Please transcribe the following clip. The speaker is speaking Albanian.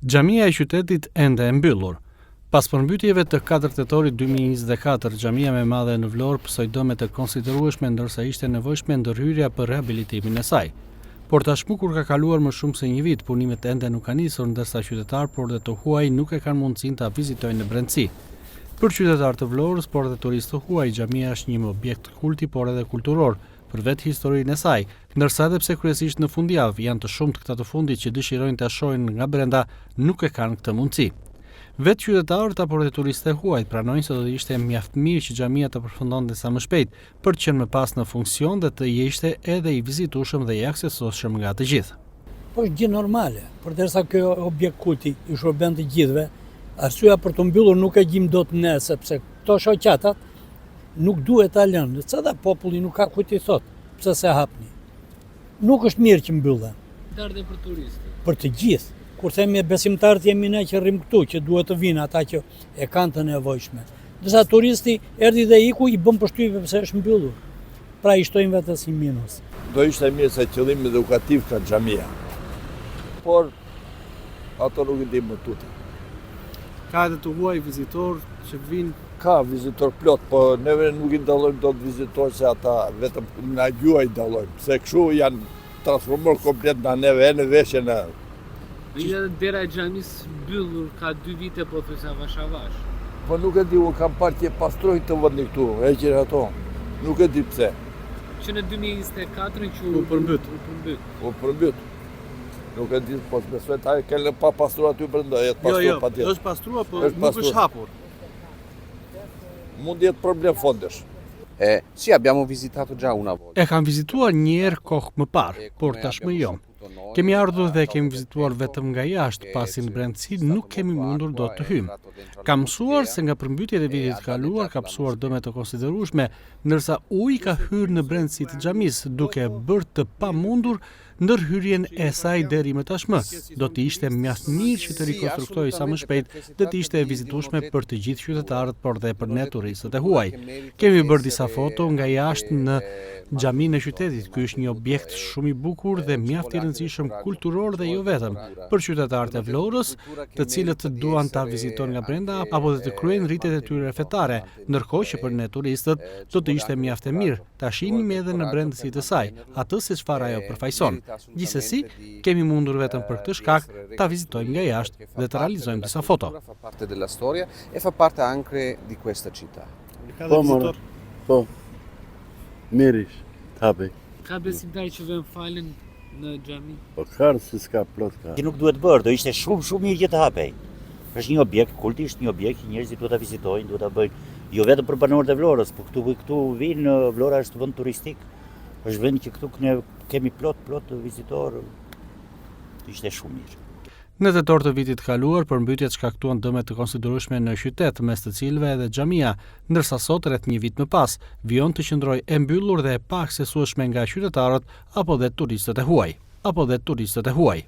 Xhamia e qytetit ende e mbyllur. Pas përmbytjeve të 4 tetorit 2024, xhamia më e madhe në Vlorë pësoi dëme të konsiderueshme ndërsa ishte nevojshme ndërhyrja për rehabilitimin e saj. Por tashmë kur ka kaluar më shumë se një vit, punimet ende nuk kanë nisur ndërsa qytetarë por dhe të huaj nuk e kanë mundësinë ta vizitojnë në brendësi. Për qytetarë të Vlorës, por dhe turistë të huaj, xhamia është një objekt kulti por edhe kulturor, për vetë historinë e saj, ndërsa edhe pse kryesisht në fundjavë janë të shumtë këta të fundit që dëshirojnë ta shohin nga brenda, nuk e kanë këtë mundësi. Vetë qytetarët apo dhe turistët e huajt pranojnë se do të ishte mjaft mirë që xhamia të përfundonte sa më shpejt, për të qenë më pas në funksion dhe të ishte edhe i vizitueshëm dhe i aksesoshëm nga të gjithë. Po është gjë normale, përderisa kjo objekt kulti i shërben të gjithëve, arsyeja për të mbyllur nuk e gjim dot ne, sepse këto shoqatat nuk duhet ta lënë, se dhe populli nuk ka kujt i thot, pse se hapni. Nuk është mirë që mbyllen. Dhe për turistët. Për të gjithë. Kur themi besimtarët jemi ne që rrim këtu, që duhet të vinë ata që e kanë të nevojshme. Disa turisti erdhi dhe iku i bën përshtypje pse është mbyllur. Pra i shtojnë vetë si minus. Do ishte mirë se qëllimi edukativ ka xhamia. Por ato nuk i di më tuti. Ka edhe të huaj vizitor që vinë. Ka vizitor plot, po neve nuk i dallojmë dot vizitor se ata vetëm na gjuaj dallojmë. Se kështu janë transformuar komplet nga neve e në veshjen e. Edhe dera e xhamis mbyllur ka 2 vite po thjesht avash avash. Po nuk e di, u kam parë që pastrojnë të vëndi këtu, heqin ato. Nuk e di pse. Që në 2024 që U përmbyt. U përmbyt. Nuk e di, po besoj ta kanë pa pastruar aty brenda, jetë pastruar patjetër. Është pastruar, po nuk është hapur. Mund jetë problem fondesh. Sì, abbiamo visitato già una volta. E kam vizituar një herë kohë më parë, por tashmë jo. Kemi ardhur dhe kemi vizituar vetëm nga jashtë, pasi në brendësi nuk kemi mundur do të hymë. Kam mësuar se nga përmbytjet e vitit kaluar ka pësuar dëme të konsiderueshme, ndërsa uji ka hyrë në brendësi të xhamis, duke bërë të pamundur ndërhyrjen e saj deri më tashmë. Do të ishte mjaft mirë që të rikonstruktojë sa më shpejt dhe të ishte e vizitueshme për të gjithë qytetarët, por dhe për ne turistët e huaj. Kemi bërë disa foto nga jashtë në xhaminë e qytetit. Ky është një objekt shumë i bukur dhe mjaft i rëndësishëm kulturor dhe jo vetëm për qytetarët e Vlorës, të cilët duan ta vizitojnë nga brenda apo dhe të kryejnë rritet e tyre fetare, ndërkohë që për ne turistët do të ishte mjaft e mirë ta shihnim edhe në brendësi të saj, atë si çfarë ajo përfaqëson. Gjithsesi, kemi mundur vetëm për këtë shkak ta vizitojmë nga jashtë dhe të realizojmë disa foto. Fa parte della storia e fa parte anche di questa città. Po. Mirish, tabi. Ka besimtarë që vënë falen në xhami. Po karë si s'ka plot ka. Që nuk duhet bërë, do ishte shumë mirë që të hapej. Është një objekt kulti, është një objekt që njerëzit duhet ta vizitojnë, duhet ta bëjnë, jo vetëm për banorët e Vlorës, por këtu vinë, Vlora është vend turistik. Është vend që këtu ne kemi plot vizitorë. Ishte shumë mirë. Në tetor të vitit kaluar, përmbytjet shkaktuan dëme të konsiderueshme në qytet, mes të cilëve edhe xhamia, ndërsa sot rreth një vit më pas, vijon të qëndrojë e mbyllur dhe e pa aksesueshme nga qytetarët apo dhe turistët e huaj.